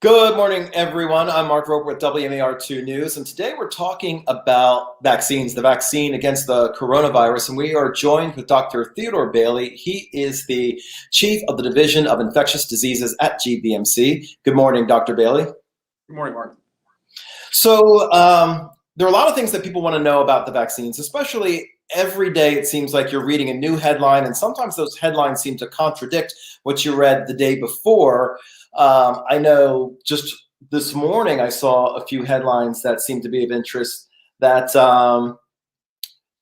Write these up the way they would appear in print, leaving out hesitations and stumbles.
Good morning, everyone. I'm Mark Roper with WMAR-2 News, and today we're talking about vaccines, the vaccine against the coronavirus, and we are joined with Dr. Theodore Bailey. He is the Chief of the Division of Infectious Diseases at GBMC. Good morning, Dr. Bailey. Good morning, Mark. So there are a lot of things that people want to know about the vaccines, especially every day it seems like you're reading a new headline, and sometimes those headlines seem to contradict what you read the day before. I know just this morning I saw a few headlines that seem to be of interest that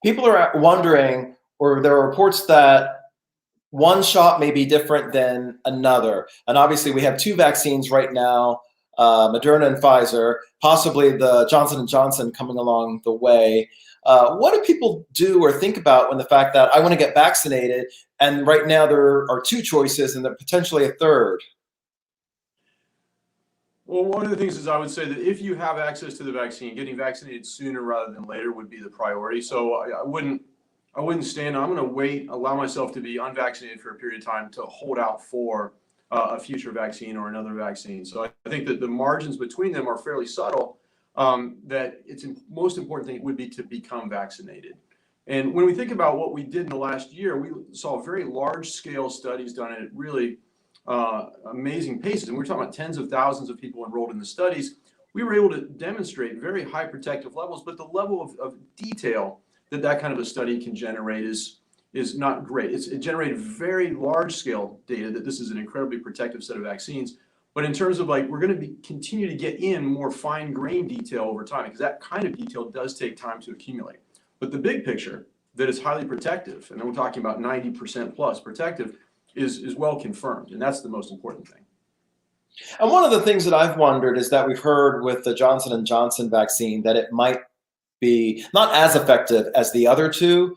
people are wondering, or there are reports that one shot may be different than another. And obviously we have two vaccines right now, Moderna and Pfizer, possibly the Johnson & Johnson coming along the way. What do people do or think about when the fact that I want to get vaccinated and right now there are two choices and there potentially a third? Well, one of the things is I would say that if you have access to the vaccine, getting vaccinated sooner rather than later would be the priority. So I wouldn't stand. I'm going to wait, allow myself to be unvaccinated for a period of time to hold out for a future vaccine or another vaccine. So I think that the margins between them are fairly subtle. That it's most important thing would be to become vaccinated. And when we think about what we did in the last year, we saw very large scale studies done at really amazing paces. And we're talking about tens of thousands of people enrolled in the studies. We were able to demonstrate very high protective levels, but the level of detail that kind of a study can generate is not great. It generated very large scale data that this is an incredibly protective set of vaccines. But in terms of like, we're going to continue to get in more fine grained detail over time, because that kind of detail does take time to accumulate. But the big picture that is highly protective, and then we're talking about 90% plus protective, is well confirmed, and that's the most important thing. And one of the things that I've wondered is that we've heard with the Johnson & Johnson vaccine that it might be not as effective as the other two.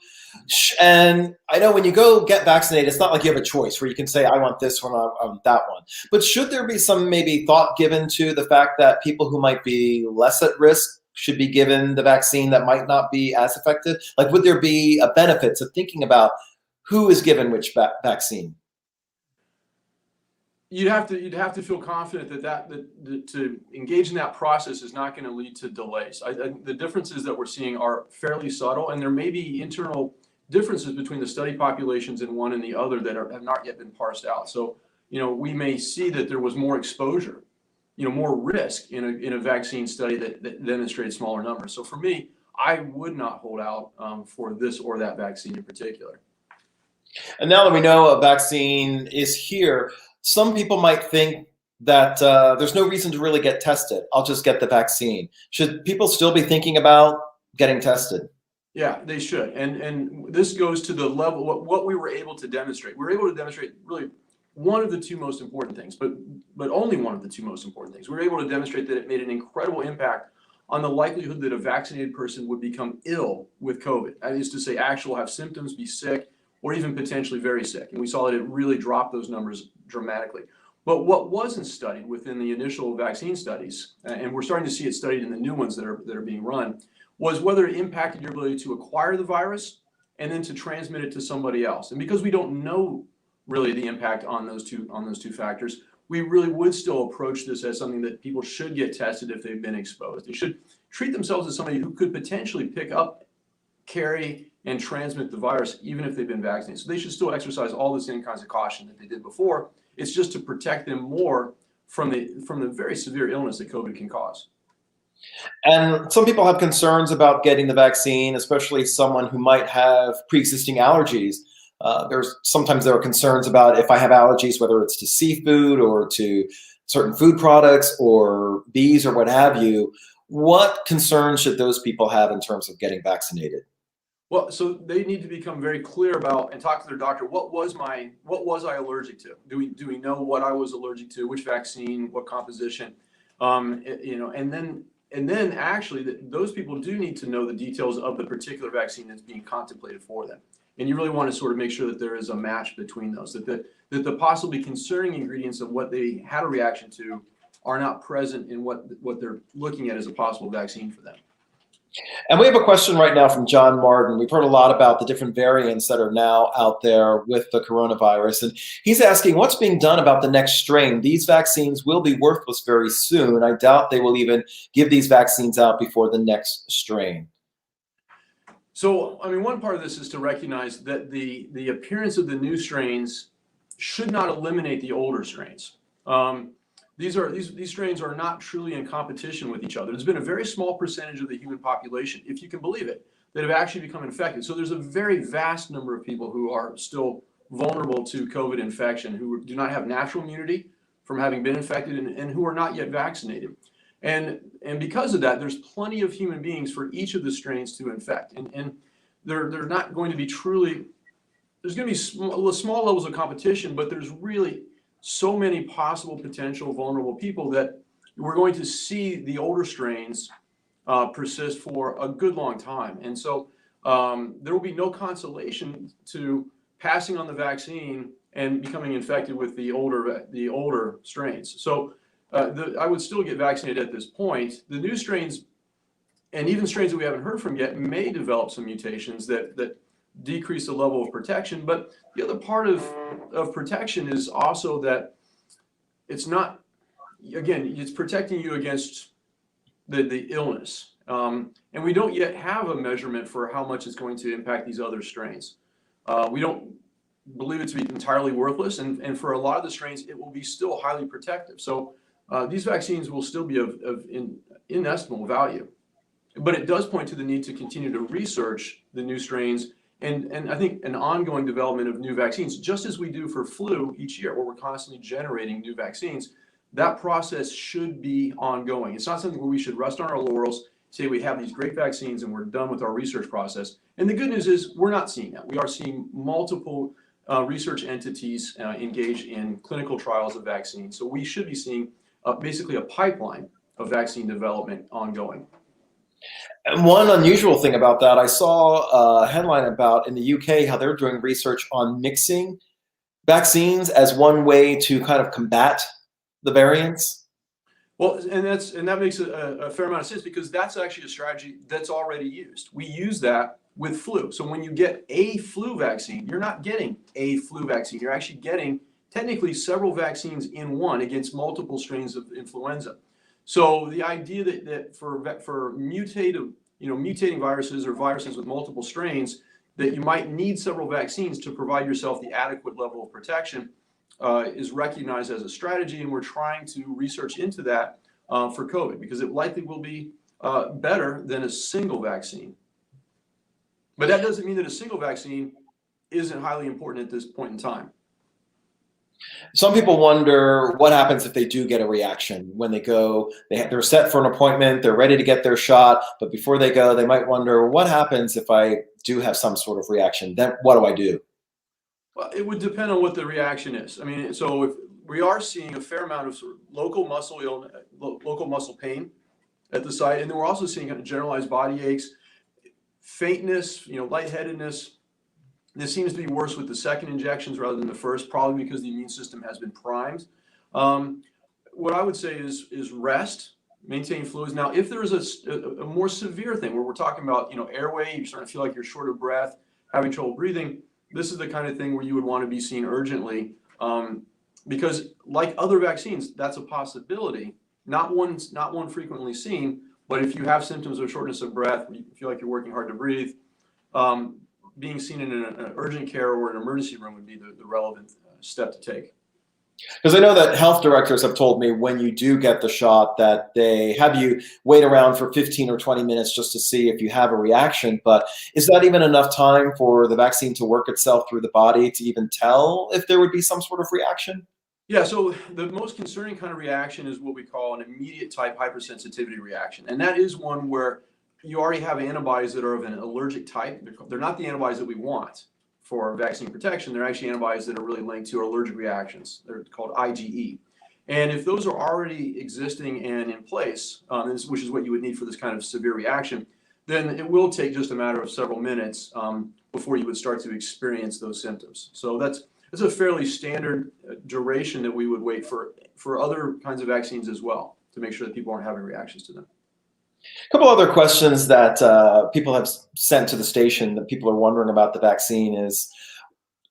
And I know when you go get vaccinated, it's not like you have a choice where you can say, I want this one, I want that one. But should there be some maybe thought given to the fact that people who might be less at risk should be given the vaccine that might not be as effective? Like, would there be a benefit to thinking about who is given which vaccine? You'd have to feel confident that to engage in that process is not going to lead to delays. The differences that we're seeing are fairly subtle, and there may be internal differences between the study populations in one and the other that have not yet been parsed out. So, we may see that there was more exposure, more risk in a vaccine study that demonstrated smaller numbers. So for me, I would not hold out for this or that vaccine in particular. And now that we know a vaccine is here, some people might think that there's no reason to really get tested. I'll just get the vaccine. Should people still be thinking about getting tested? Yeah, they should. And this goes to the level, what we were able to demonstrate. We were able to demonstrate really one of the two most important things, but only one of the two most important things. We were able to demonstrate that it made an incredible impact on the likelihood that a vaccinated person would become ill with COVID. That is to say, actually have symptoms, be sick, or even potentially very sick. And we saw that it really dropped those numbers dramatically. But what wasn't studied within the initial vaccine studies, and we're starting to see it studied in the new ones that are being run, was whether it impacted your ability to acquire the virus and then to transmit it to somebody else. And because we don't know really the impact on those two factors, we really would still approach this as something that people should get tested if they've been exposed. They should treat themselves as somebody who could potentially pick up, carry, and transmit the virus even if they've been vaccinated. So they should still exercise all the same kinds of caution that they did before. It's just to protect them more from the very severe illness that COVID can cause. And some people have concerns about getting the vaccine, especially someone who might have pre-existing allergies. Sometimes there are concerns about if I have allergies, whether it's to seafood or to certain food products or bees or what have you. What concerns should those people have in terms of getting vaccinated? Well, so they need to become very clear about and talk to their doctor. What was I allergic to? Do we know what I was allergic to? Which vaccine? What composition? And then actually those people do need to know the details of the particular vaccine that's being contemplated for them. And you really want to sort of make sure that there is a match between those, that the possibly concerning ingredients of what they had a reaction to are not present in what they're looking at as a possible vaccine for them. And we have a question right now from John Martin. We've heard a lot about the different variants that are now out there with the coronavirus. And he's asking, what's being done about the next strain? These vaccines will be worthless very soon. I doubt they will even give these vaccines out before the next strain. So, I mean, one part of this is to recognize that the appearance of the new strains should not eliminate the older strains. These strains are not truly in competition with each other. There's been a very small percentage of the human population, if you can believe it, that have actually become infected. So there's a very vast number of people who are still vulnerable to COVID infection, who do not have natural immunity from having been infected, and who are not yet vaccinated. And because of that, there's plenty of human beings for each of the strains to infect. And they're not going to be truly, there's going to be small levels of competition, but there's really so many possible potential vulnerable people that we're going to see the older strains persist for a good long time. And so there will be no consolation to passing on the vaccine and becoming infected with the older strains. So I would still get vaccinated at this point. The new strains, and even strains that we haven't heard from yet, may develop some mutations that decrease the level of protection. But the other part of protection is also that it's not, again, it's protecting you against the illness. And we don't yet have a measurement for how much it's going to impact these other strains. We don't believe it to be entirely worthless. And for a lot of the strains, it will be still highly protective. So these vaccines will still be of inestimable value. But it does point to the need to continue to research the new strains and I think an ongoing development of new vaccines, just as we do for flu each year, where we're constantly generating new vaccines. That process should be ongoing. It's not something where we should rest on our laurels, say we have these great vaccines and we're done with our research process. And the good news is we're not seeing that. We are seeing multiple research entities engage in clinical trials of vaccines. So we should be seeing basically a pipeline of vaccine development ongoing. And one unusual thing about that, I saw a headline about in the UK how they're doing research on mixing vaccines as one way to kind of combat the variants. Well, and that makes a fair amount of sense, because that's actually a strategy that's already used. We use that with flu. So when you get a flu vaccine, you're not getting a flu vaccine. You're actually getting technically several vaccines in one against multiple strains of influenza. So the idea that for mutating viruses or viruses with multiple strains, that you might need several vaccines to provide yourself the adequate level of protection is recognized as a strategy, and we're trying to research into that for COVID, because it likely will be better than a single vaccine. But that doesn't mean that a single vaccine isn't highly important at this point in time. Some people wonder what happens if they do get a reaction when they go. They're set for an appointment, they're ready to get their shot, but before they go, they might wonder, what happens if I do have some sort of reaction? Then what do I do? Well, it would depend on what the reaction is. I mean, so if we are seeing a fair amount of sort of local muscle illness, local muscle pain at the site, and then we're also seeing kind of generalized body aches, faintness, lightheadedness. This seems to be worse with the second injections rather than the first, probably because the immune system has been primed. What I would say is rest, maintain fluids. Now, if there is a more severe thing where we're talking about, airway, you're starting to feel like you're short of breath, having trouble breathing, this is the kind of thing where you would want to be seen urgently, because like other vaccines, that's a possibility. Not one frequently seen, but if you have symptoms of shortness of breath, you feel like you're working hard to breathe, being seen in an urgent care or an emergency room would be the relevant step to take. Because I know that health directors have told me when you do get the shot that they have you wait around for 15 or 20 minutes just to see if you have a reaction. But is that even enough time for the vaccine to work itself through the body to even tell if there would be some sort of reaction? Yeah, so the most concerning kind of reaction is what we call an immediate type hypersensitivity reaction. And that is one where you already have antibodies that are of an allergic type. They're not the antibodies that we want for vaccine protection. They're actually antibodies that are really linked to allergic reactions. They're called IgE. And if those are already existing and in place, which is what you would need for this kind of severe reaction, then it will take just a matter of several minutes before you would start to experience those symptoms. So that's a fairly standard duration that we would wait for other kinds of vaccines as well, to make sure that people aren't having reactions to them. A couple other questions that people have sent to the station that people are wondering about the vaccine is,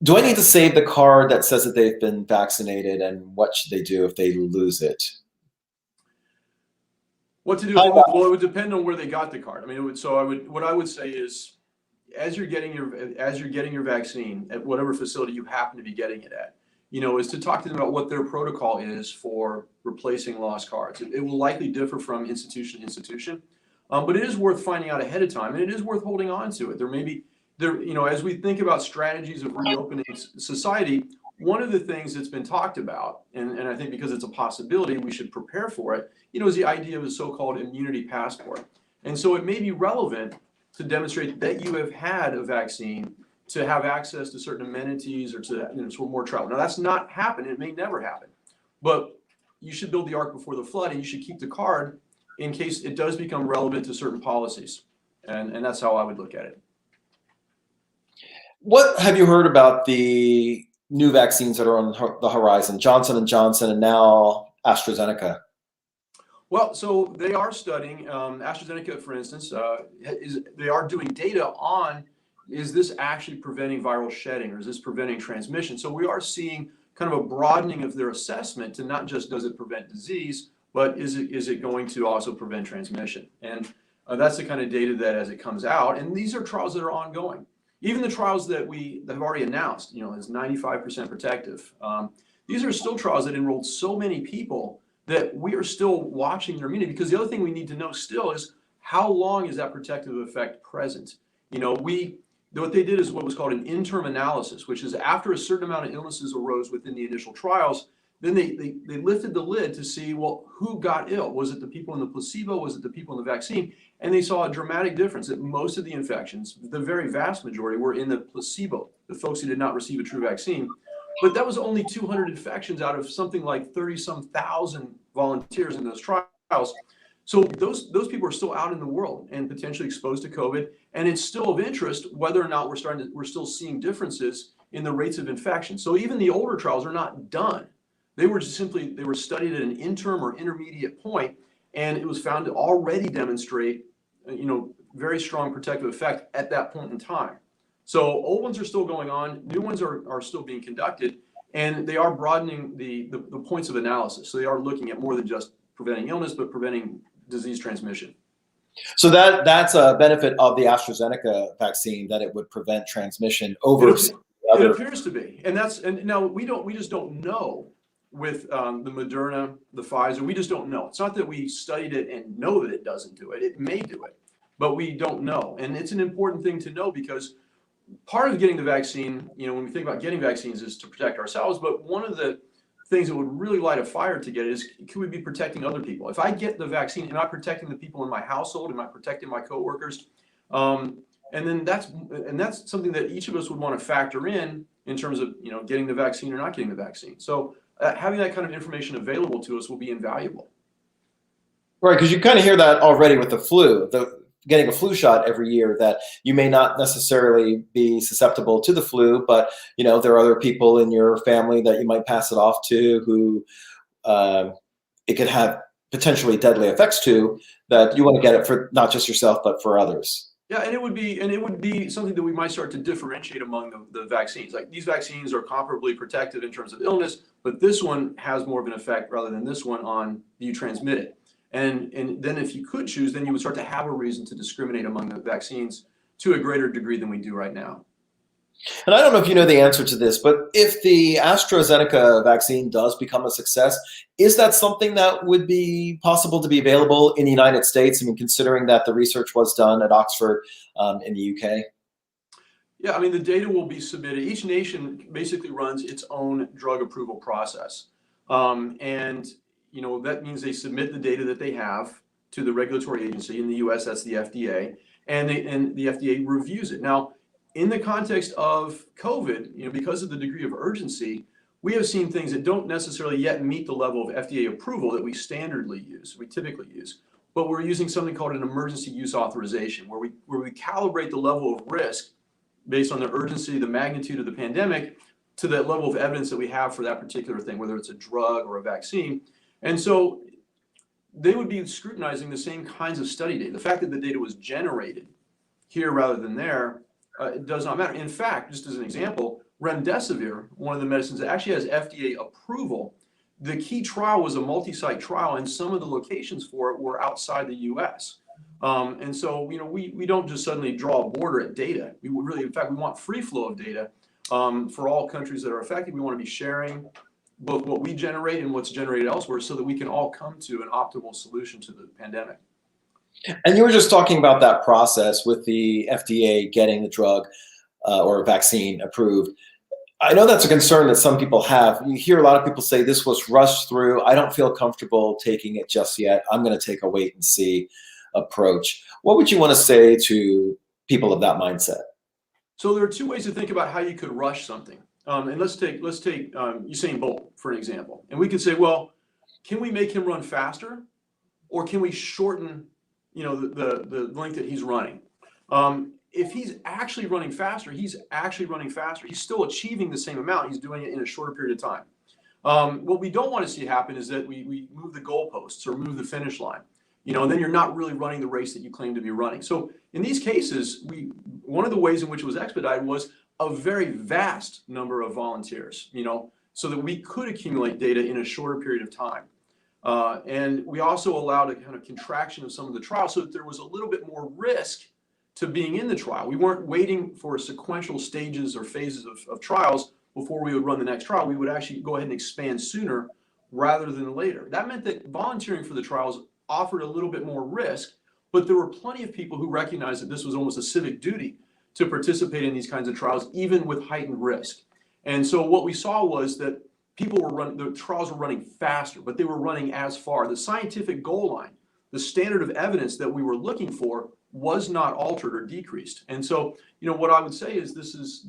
do I need to save the card that says that they've been vaccinated, and what should they do if they lose it? What to do? Well, it would depend on where they got the card. I mean, what I would say is, as you're getting your vaccine at whatever facility you happen to be getting it at, is to talk to them about what their protocol is for replacing lost cards. It will likely differ from institution to institution, but it is worth finding out ahead of time, and it is worth holding on to it. As we think about strategies of reopening society, one of the things that's been talked about, and I think because it's a possibility, we should prepare for it, is the idea of a so-called immunity passport. And so it may be relevant to demonstrate that you have had a vaccine to have access to certain amenities or to more travel. Now, that's not happened. It may never happen. But you should build the ark before the flood, and you should keep the card in case it does become relevant to certain policies. And that's how I would look at it. What have you heard about the new vaccines that are on the horizon, Johnson & Johnson and now AstraZeneca? Well, so they are studying, AstraZeneca, for instance, they are doing data on, is this actually preventing viral shedding, or is this preventing transmission? So we are seeing kind of a broadening of their assessment to not just does it prevent disease, but is it going to also prevent transmission? And that's the kind of data that as it comes out, and these are trials that are ongoing. Even the trials that we have already announced, is 95% protective. These are still trials that enrolled so many people that we are still watching their immunity, because the other thing we need to know still is how long is that protective effect present? What they did is what was called an interim analysis, which is after a certain amount of illnesses arose within the initial trials, then they lifted the lid to see, well, who got ill? Was it the people in the placebo? Was it the people in the vaccine? And they saw a dramatic difference that most of the infections, the very vast majority, were in the placebo, the folks who did not receive a true vaccine. But that was only 200 infections out of something like 30-some thousand volunteers in those trials. So those people are still out in the world and potentially exposed to COVID. And it's still of interest whether or not we're still seeing differences in the rates of infection. So even the older trials are not done. They were studied at an interim or intermediate point, and it was found to already demonstrate, very strong protective effect at that point in time. So old ones are still going on, new ones are still being conducted, and they are broadening the points of analysis. So they are looking at more than just preventing illness, but preventing disease transmission. So that's a benefit of the AstraZeneca vaccine, that it would prevent transmission over it appears to be. And now we just don't know with the Moderna, the Pfizer, we just don't know. It's not that we studied it and know that it doesn't do it. It may do it, but we don't know. And it's an important thing to know, because part of getting the vaccine, when we think about getting vaccines, is to protect ourselves. But one of the things that would really light a fire to get it is, could we be protecting other people? If I get the vaccine, am I protecting the people in my household? Am I protecting my coworkers? And then that's something that each of us would want to factor in terms of getting the vaccine or not getting the vaccine. So having that kind of information available to us will be invaluable. Right, because you kind of hear that already with the flu. Getting a flu shot every year, that you may not necessarily be susceptible to the flu, but there are other people in your family that you might pass it off to who it could have potentially deadly effects to, that you want to get it for not just yourself but for others. Yeah, and it would be something that we might start to differentiate among the vaccines. Like, these vaccines are comparably protective in terms of illness, but this one has more of an effect rather than this one on you transmit it. And then if you could choose, then you would start to have a reason to discriminate among the vaccines to a greater degree than we do right now. And I don't know if you know the answer to this, but if the AstraZeneca vaccine does become a success, is that something that would be possible to be available in the United States? I mean, considering that the research was done at Oxford in the UK. Yeah, I mean, the data will be submitted. Each nation basically runs its own drug approval process. That means they submit the data that they have to the regulatory agency. In the US, that's the FDA, and the FDA reviews it. Now, in the context of COVID, because of the degree of urgency, we have seen things that don't necessarily yet meet the level of FDA approval that we typically use. But we're using something called an emergency use authorization, where we calibrate the level of risk based on the urgency, the magnitude of the pandemic, to that level of evidence that we have for that particular thing, whether it's a drug or a vaccine. And so they would be scrutinizing the same kinds of study data. The fact that the data was generated here rather than there, it does not matter. In fact, just as an example, remdesivir, one of the medicines that actually has FDA approval, the key trial was a multi-site trial, and some of the locations for it were outside the U.S. And so, we don't just suddenly draw a border at data. We really, in fact, we want free flow of data for all countries that are affected. We want to be sharing both what we generate and what's generated elsewhere so that we can all come to an optimal solution to the pandemic. And you were just talking about that process with the FDA getting the drug or vaccine approved. I know that's a concern that some people have. You hear a lot of people say this was rushed through. I don't feel comfortable taking it just yet. I'm going to take a wait and see approach. What would you want to say to people of that mindset? So there are two ways to think about how you could rush something. And let's take Usain Bolt for an example. And we could say, well, can we make him run faster, or can we shorten, the length that he's running? If he's actually running faster, he's still achieving the same amount. He's doing it in a shorter period of time. What we don't want to see happen is that we move the goalposts or move the finish line, and then you're not really running the race that you claim to be running. So in these cases, one of the ways in which it was expedited was a very vast number of volunteers, so that we could accumulate data in a shorter period of time. And we also allowed a kind of contraction of some of the trials so that there was a little bit more risk to being in the trial. We weren't waiting for sequential stages or phases of trials before we would run the next trial. We would actually go ahead and expand sooner rather than later. That meant that volunteering for the trials offered a little bit more risk, but there were plenty of people who recognized that this was almost a civic duty to participate in these kinds of trials, even with heightened risk. And so what we saw was that the trials were running faster, but they were running as far. The scientific goal line, the standard of evidence that we were looking for, was not altered or decreased. And so, what I would say is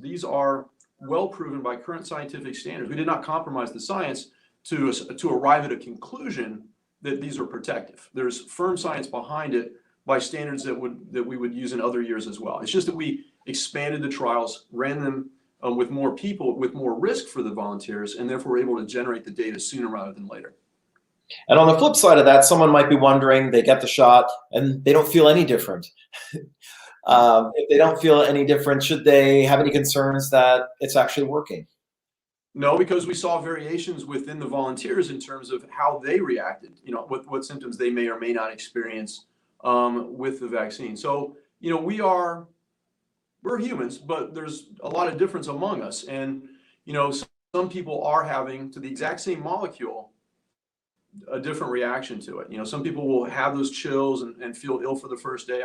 these are well proven by current scientific standards. We did not compromise the science to arrive at a conclusion that these are protective. There's firm science behind it by standards that we would use in other years as well. It's just that we expanded the trials, ran them with more people, with more risk for the volunteers, and therefore we're able to generate the data sooner rather than later. And on the flip side of that, someone might be wondering, they get the shot and they don't feel any different. If they don't feel any different, should they have any concerns that it's actually working? No, because we saw variations within the volunteers in terms of how they reacted, what symptoms they may or may not experience with the vaccine. So, we're humans, but there's a lot of difference among us. And, some people are having, to the exact same molecule, a different reaction to it. Some people will have those chills and feel ill for the first day,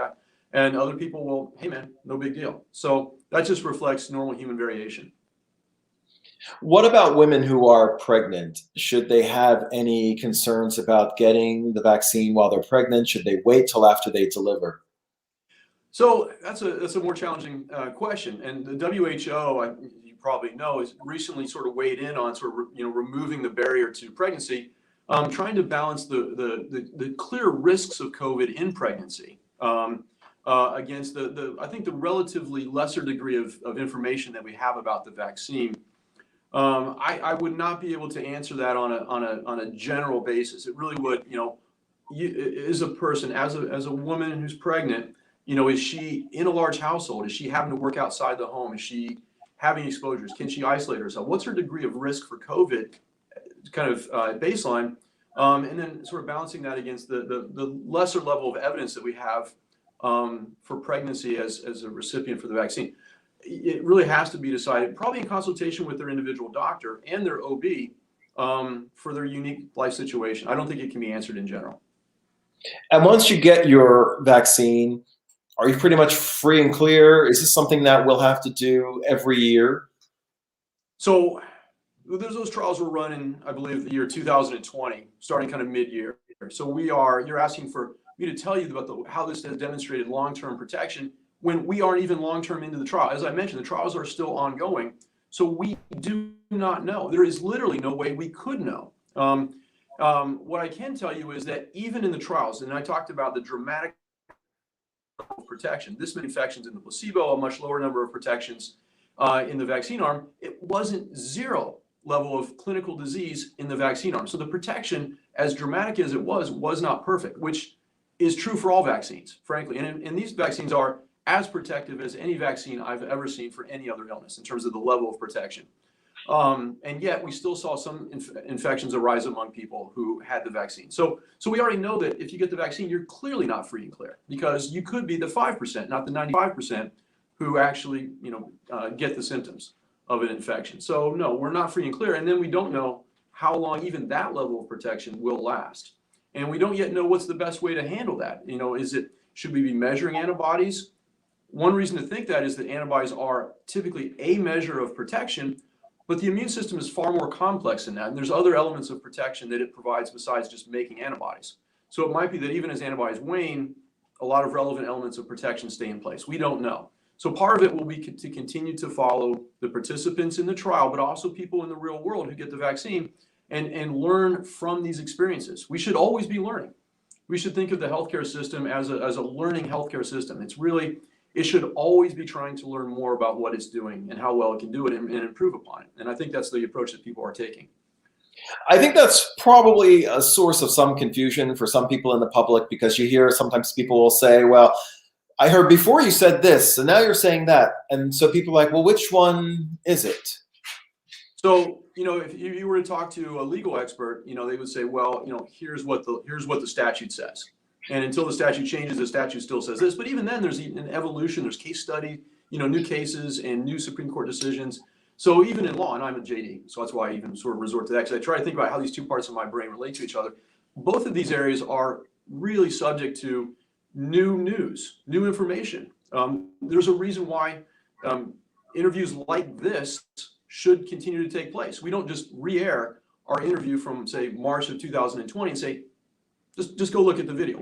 and other people will, hey man, no big deal. So that just reflects normal human variation. What about women who are pregnant? Should they have any concerns about getting the vaccine while they're pregnant? Should they wait till after they deliver? So that's a more challenging question. And the WHO, you probably know, has recently sort of weighed in on removing the barrier to pregnancy, trying to balance the clear risks of COVID in pregnancy against I think the relatively lesser degree of information that we have about the vaccine. I would not be able to answer that on a general basis. It really would, as a person, as a woman who's pregnant, is she in a large household? Is she having to work outside the home? Is she having exposures? Can she isolate herself? What's her degree of risk for COVID kind of baseline? And then sort of balancing that against the lesser level of evidence that we have for pregnancy as a recipient for the vaccine. It really has to be decided, probably in consultation with their individual doctor and their OB for their unique life situation. I don't think it can be answered in general. And once you get your vaccine, are you pretty much free and clear? Is this something that we'll have to do every year? So those trials were run in, I believe, the year 2020, starting kind of mid-year. So you're asking for me to tell you about how this has demonstrated long-term protection when we aren't even long-term into the trial. As I mentioned, the trials are still ongoing. So we do not know. There is literally no way we could know. What I can tell you is that even in the trials, and I talked about the dramatic protection, this many infections in the placebo, a much lower number of protections in the vaccine arm, it wasn't zero level of clinical disease in the vaccine arm. So the protection, as dramatic as it was not perfect, which is true for all vaccines, frankly. And these vaccines are as protective as any vaccine I've ever seen for any other illness in terms of the level of protection. And yet we still saw some infections arise among people who had the vaccine. So we already know that if you get the vaccine, you're clearly not free and clear, because you could be the 5%, not the 95% who actually, get the symptoms of an infection. So no, we're not free and clear. And then we don't know how long even that level of protection will last. And we don't yet know what's the best way to handle that. Should we be measuring antibodies? One reason to think that is that antibodies are typically a measure of protection, but the immune system is far more complex than that. And there's other elements of protection that it provides besides just making antibodies. So it might be that even as antibodies wane, a lot of relevant elements of protection stay in place. We don't know. So part of it will be to continue to follow the participants in the trial, but also people in the real world who get the vaccine and learn from these experiences. We should always be learning. We should think of the healthcare system as a learning healthcare system. It should always be trying to learn more about what it's doing and how well it can do it and improve upon it. And I think that's the approach that people are taking. I think that's probably a source of some confusion for some people in the public, because you hear sometimes people will say, well, I heard before you said this, and now you're saying that. And so people are like, well, which one is it? So, if you were to talk to a legal expert, they would say, well, here's what the statute says. And until the statute changes, the statute still says this. But even then, there's an evolution. There's case study, new cases and new Supreme Court decisions. So even in law, and I'm a JD, so that's why I even sort of resort to that, because I try to think about how these two parts of my brain relate to each other. Both of these areas are really subject to new news, new information. There's a reason why interviews like this should continue to take place. We don't just re-air our interview from, say, March of 2020 and say, just go look at the video.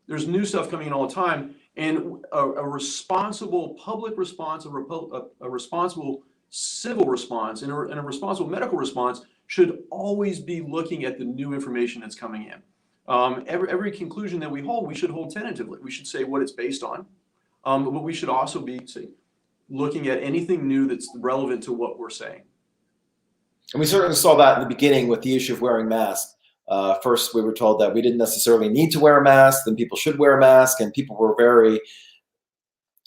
There's new stuff coming in all the time, and a responsible public response, a responsible civil response, and a responsible medical response should always be looking at the new information that's coming in. Every conclusion that we hold, we should hold tentatively. We should say what it's based on, but we should also be looking at anything new that's relevant to what we're saying. And we certainly saw that in the beginning with the issue of wearing masks. First, we were told that we didn't necessarily need to wear a mask, then people should wear a mask, and people were very,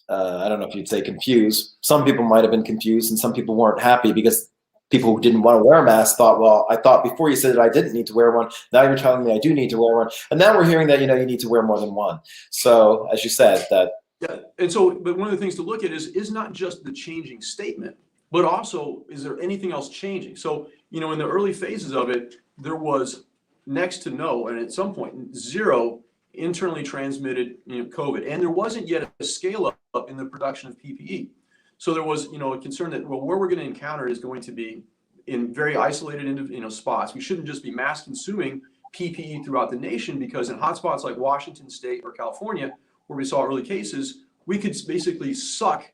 I don't know if you'd say confused. Some people might have been confused, and some people weren't happy because people who didn't want to wear a mask thought, well, I thought before you said that I didn't need to wear one. Now you're telling me I do need to wear one. And now we're hearing that, you need to wear more than one. So as you said, that. Yeah, and so, but one of the things to look at is not just the changing statement, but also, is there anything else changing? So, in the early phases of it, there was next to no, and at some point, zero internally transmitted COVID. And there wasn't yet a scale up in the production of PPE. So there was, a concern that, well, where we're going to encounter is going to be in very isolated, spots. We shouldn't just be mass consuming PPE throughout the nation, because in hotspots like Washington State or California, where we saw early cases, we could basically suck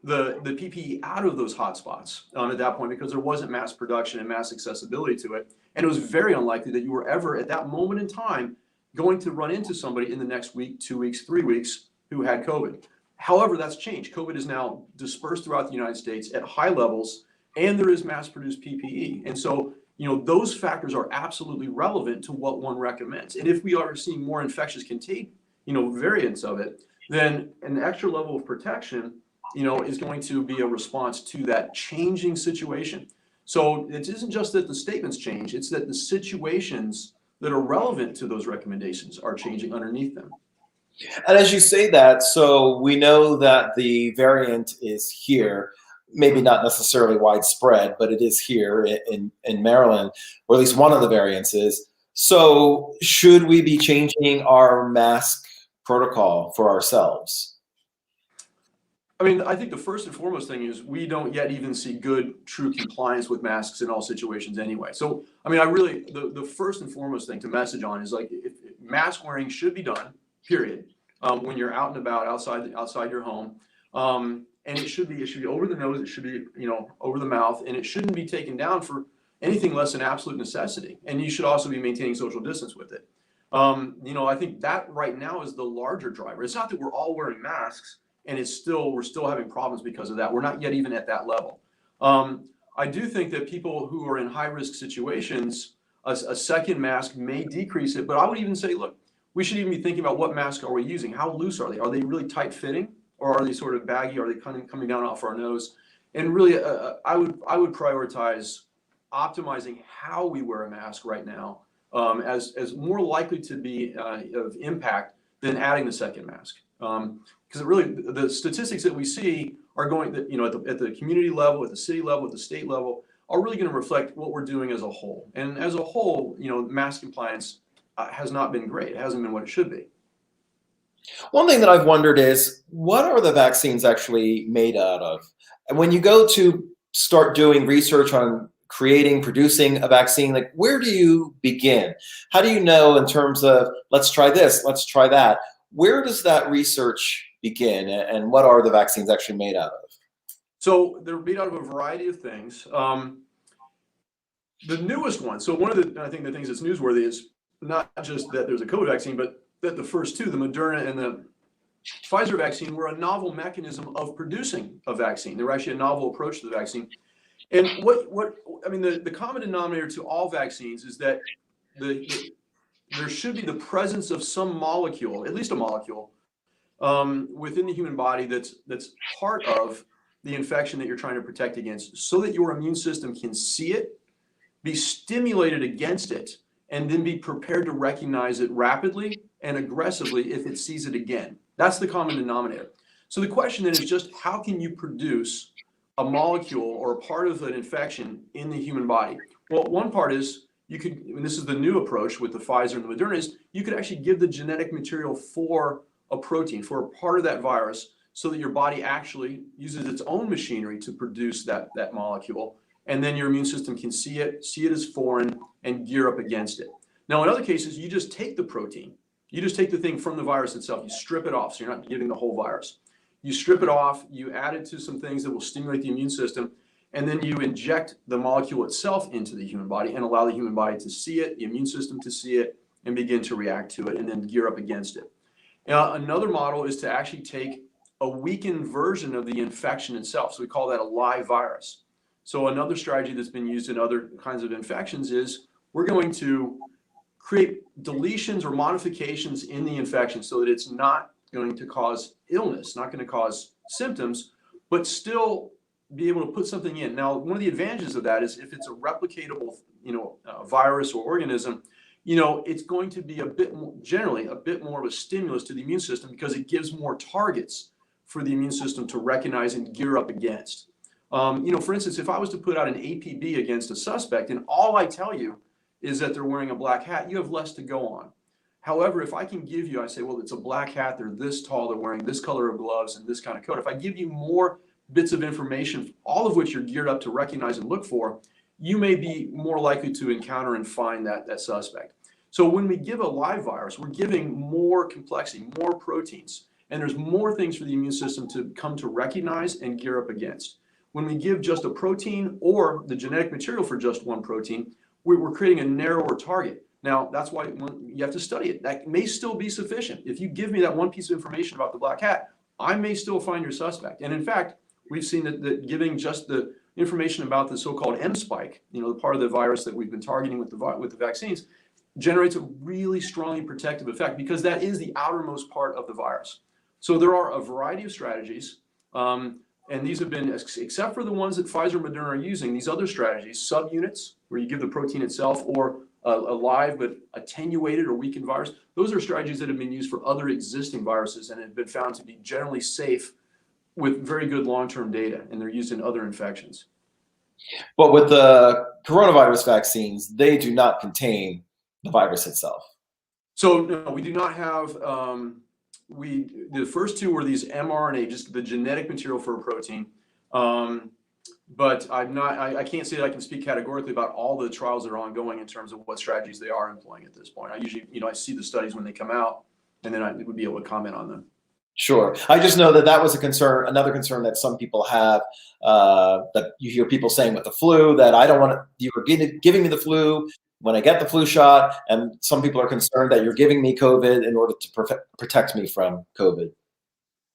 the PPE out of those hotspots at that point, because there wasn't mass production and mass accessibility to it. And it was very unlikely that you were ever at that moment in time going to run into somebody in the next week, 2 weeks, 3 weeks who had COVID. However, that's changed. COVID is now dispersed throughout the United States at high levels, and there is mass-produced PPE. And so, those factors are absolutely relevant to what one recommends. And if we are seeing more infectious variants of it, then an extra level of protection, is going to be a response to that changing situation. So it isn't just that the statements change, it's that the situations that are relevant to those recommendations are changing underneath them. And as you say that, so we know that the variant is here, maybe not necessarily widespread, but it is here in Maryland, or at least one of the variants is. So should we be changing our mask protocol for ourselves? I mean, I think the first and foremost thing is we don't yet even see good, true compliance with masks in all situations anyway. So, I mean, the first and foremost thing to message on is if mask wearing should be done, period, when you're out and about outside your home. And it should be over the nose, it should be, over the mouth, and it shouldn't be taken down for anything less than absolute necessity. And you should also be maintaining social distance with it. I think that right now is the larger driver. It's not that we're all wearing masks and we're still having problems because of that. We're not yet even at that level. I do think that people who are in high-risk situations, a second mask may decrease it, but I would even say, look, we should even be thinking about what mask are we using? How loose are they? Are they really tight-fitting, or are they sort of baggy? Are they coming down off our nose? And really, I would prioritize optimizing how we wear a mask right now as more likely to be of impact than adding the second mask. Because really, the statistics that we see are going, at the community level, at the city level, at the state level, are really going to reflect what we're doing as a whole. And as a whole, mask compliance has not been great. It hasn't been what it should be. One thing that I've wondered is, what are the vaccines actually made out of? And when you go to start doing research on producing a vaccine, like, where do you begin? How do you know in terms of, let's try this, let's try that? Where does that research begin, and what are the vaccines actually made out of? So they're made out of a variety of things. The newest one, so one of the things that's newsworthy is not just that there's a COVID vaccine, but that the first two, the Moderna and the Pfizer vaccine, were a novel mechanism of producing a vaccine. They were actually a novel approach to the vaccine. And the common denominator to all vaccines is that there should be the presence of some molecule, at least a molecule, within the human body that's part of the infection that you're trying to protect against, so that your immune system can see it, be stimulated against it, and then be prepared to recognize it rapidly and aggressively if it sees it again. That's the common denominator. So the question then is just, how can you produce a molecule or a part of an infection in the human body? Well, one part is and this is the new approach with the Pfizer and the Moderna, is you could actually give the genetic material for a protein, for a part of that virus, so that your body actually uses its own machinery to produce that molecule. And then your immune system can see it as foreign, and gear up against it. Now, in other cases, you just take the protein. You just take the thing from the virus itself. You strip it off, so you're not giving the whole virus. You strip it off, you add it to some things that will stimulate the immune system, and then you inject the molecule itself into the human body and allow the human body to see it, the immune system to see it, and begin to react to it, and then gear up against it. Another model is to actually take a weakened version of the infection itself. So we call that a live virus. So another strategy that's been used in other kinds of infections is, we're going to create deletions or modifications in the infection so that it's not going to cause illness, not going to cause symptoms, but still be able to put something in. Now, one of the advantages of that is, if it's a replicatable, virus or organism, it's going to be generally a bit more of a stimulus to the immune system, because it gives more targets for the immune system to recognize and gear up against. For instance, if I was to put out an APB against a suspect, and all I tell you is that they're wearing a black hat, you have less to go on. However, if I can give you, I say, well, it's a black hat, they're this tall, they're wearing this color of gloves and this kind of coat. If I give you more bits of information, all of which you're geared up to recognize and look for, you may be more likely to encounter and find that suspect. So when we give a live virus, we're giving more complexity, more proteins, and there's more things for the immune system to come to recognize and gear up against. When we give just a protein or the genetic material for just one protein, we're creating a narrower target. Now, that's why you have to study it. That may still be sufficient. If you give me that one piece of information about the black hat, I may still find your suspect. And in fact, we've seen that giving just the information about the so-called M spike, the part of the virus that we've been targeting with the vaccines, generates a really strongly protective effect, because that is the outermost part of the virus. So there are a variety of strategies, and these have been, except for the ones that Pfizer and Moderna are using, these other strategies, subunits, where you give the protein itself, or a live but attenuated or weakened virus, those are strategies that have been used for other existing viruses and have been found to be generally safe with very good long-term data, and they're used in other infections. But with the coronavirus vaccines, they do not contain the virus itself. So no, we do not have, the first two were these mRNA, just the genetic material for a protein. But I can't say that I can speak categorically about all the trials that are ongoing in terms of what strategies they are employing at this point. I usually, I see the studies when they come out, and then I would be able to comment on them. Sure. I just know that was a concern, another concern that some people have, that you hear people saying with the flu, that I don't want you are giving me the flu when I get the flu shot, and some people are concerned that you're giving me COVID in order to protect me from COVID.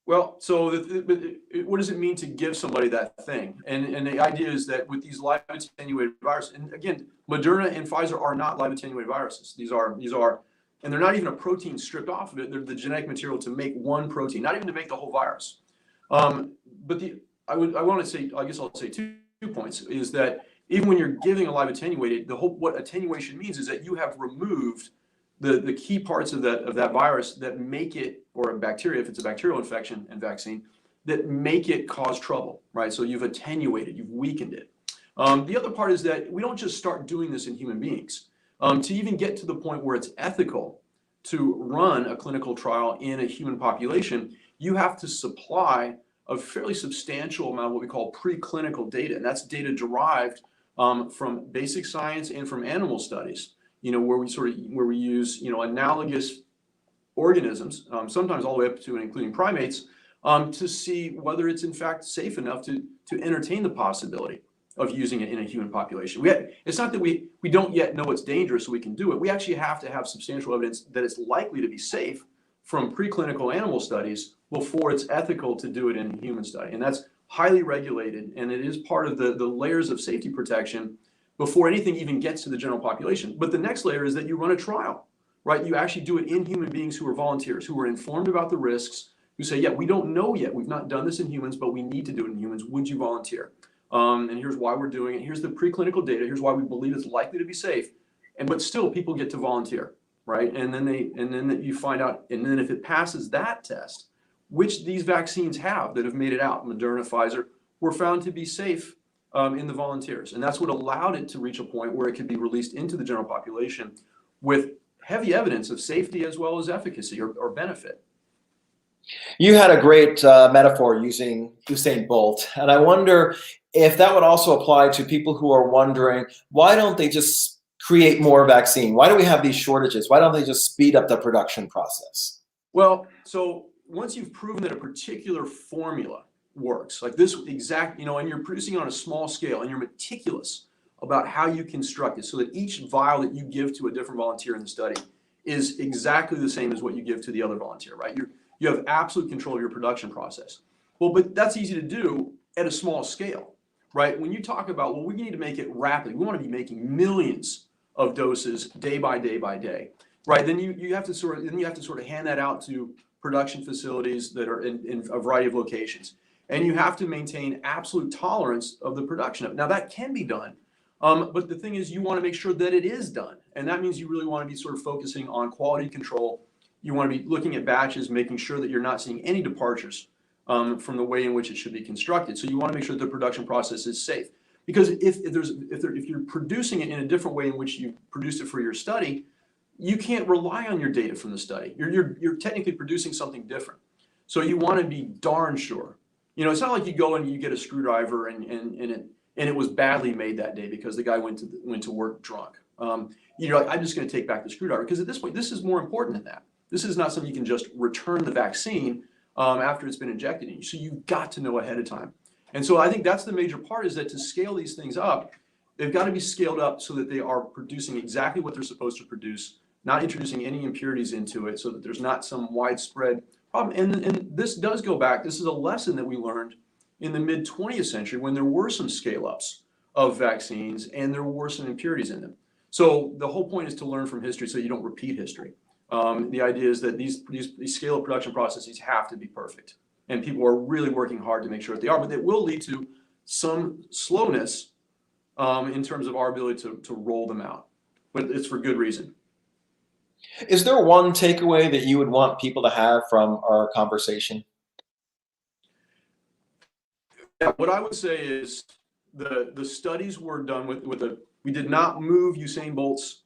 Well, so what does it mean to give somebody that thing? And the idea is that with these live attenuated viruses, and again, Moderna and Pfizer are not live attenuated viruses. These are, and they're not even a protein stripped off of it. They're the genetic material to make one protein, not even to make the whole virus. But I want to say, I guess I'll say two points, is that even when you're giving a live attenuated, what attenuation means is that you have removed the key parts of that virus that make it, or a bacteria, if it's a bacterial infection and vaccine, that make it cause trouble, right? So you've attenuated, you've weakened it. The other part is that we don't just start doing this in human beings. To even get to the point where it's ethical to run a clinical trial in a human population, you have to supply a fairly substantial amount of what we call preclinical data, and that's data derived from basic science and from animal studies. Where we use analogous organisms, sometimes all the way up to and including primates, to see whether it's in fact safe enough to entertain the possibility of using it in a human population. It's not that we don't yet know it's dangerous, so we can do it. We actually have to have substantial evidence that it's likely to be safe from preclinical animal studies before it's ethical to do it in a human study, and that's highly regulated, and it is part of the layers of safety protection before anything even gets to the general population. But the next layer is that you run a trial, right? You actually do it in human beings who are volunteers, who are informed about the risks, who say, yeah, we don't know yet. We've not done this in humans, but we need to do it in humans. Would you volunteer? And here's why we're doing it. Here's the preclinical data. Here's why we believe it's likely to be safe. But still people get to volunteer, right? And then you find out, and then if it passes that test, which these vaccines have that have made it out, Moderna, Pfizer, were found to be safe in the volunteers. And that's what allowed it to reach a point where it could be released into the general population with heavy evidence of safety as well as efficacy or benefit. You had a great metaphor using Usain Bolt, and I wonder if that would also apply to people who are wondering, why don't they just create more vaccine? Why do we have these shortages? Why don't they just speed up the production process? Well, so once you've proven that a particular formula works, like this exact, and you're producing on a small scale and you're meticulous about how you construct it so that each vial that you give to a different volunteer in the study is exactly the same as what you give to the other volunteer, right? You have absolute control of your production process. Well, but that's easy to do at a small scale, right? When you talk about, well, we need to make it rapidly, we want to be making millions of doses day by day by day, right? Then you have to sort of hand that out to production facilities that are in a variety of locations. And you have to maintain absolute tolerance of the production of it. Now that can be done, but the thing is you want to make sure that it is done. And that means you really want to be sort of focusing on quality control. You want to be looking at batches, making sure that you're not seeing any departures from the way in which it should be constructed. So you want to make sure the production process is safe. Because if you're producing it in a different way in which you produced it for your study, you can't rely on your data from the study. You're technically producing something different. So you want to be darn sure. It's not like you go and you get a screwdriver and it was badly made that day because the guy went to work drunk. You're like, I'm just going to take back the screwdriver, because at this point, this is more important than that. This is not something you can just return the vaccine after it's been injected in you. So you've got to know ahead of time. And so I think that's the major part, is that to scale these things up, they've got to be scaled up so that they are producing exactly what they're supposed to produce, not introducing any impurities into it, so that there's not some widespread problem. And this does go back, this is a lesson that we learned in the mid-20th century when there were some scale-ups of vaccines and there were some impurities in them. So the whole point is to learn from history so you don't repeat history. The idea is that these scale-up production processes have to be perfect. And people are really working hard to make sure that they are, but it will lead to some slowness in terms of our ability to roll them out. But it's for good reason. Is there one takeaway that you would want people to have from our conversation? Yeah, what I would say is the studies were done we did not move Usain Bolt's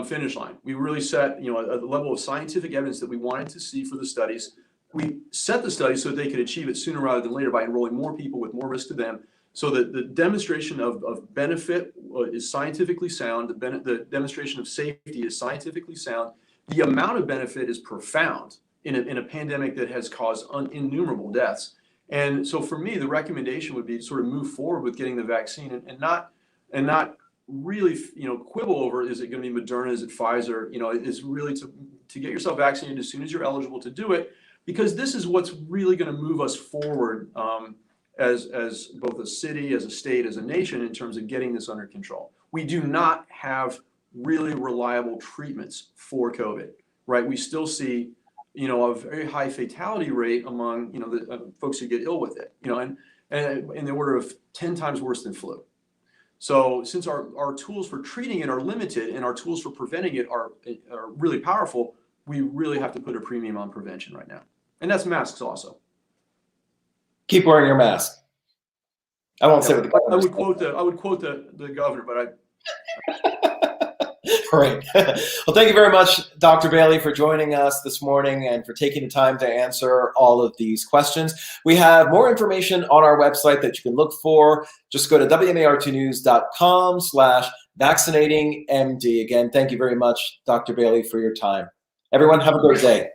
finish line. We really set a level of scientific evidence that we wanted to see for the studies. We set the studies so that they could achieve it sooner rather than later by enrolling more people with more risk to them, so that the demonstration of benefit is scientifically sound, the demonstration of safety is scientifically sound, the amount of benefit is profound in a pandemic that has caused innumerable deaths. And so for me, the recommendation would be to sort of move forward with getting the vaccine and not really quibble over, is it going to be Moderna, is it Pfizer? Is really to get yourself vaccinated as soon as you're eligible to do it, because this is what's really going to move us forward as both a city, as a state, as a nation in terms of getting this under control. We do not have really reliable treatments for COVID, right? We still see, a very high fatality rate among, the folks who get ill with it, and in the order of 10 times worse than flu. So since our tools for treating it are limited and our tools for preventing it are really powerful, we really have to put a premium on prevention right now. And that's masks also. Keep wearing your mask. I won't say what the governor I would quote the governor, but Great. Well, thank you very much, Dr. Bailey, for joining us this morning and for taking the time to answer all of these questions. We have more information on our website that you can look for. Just go to WMAR2news.com/vaccinatingmd. Again, thank you very much, Dr. Bailey, for your time. Everyone, have a great day.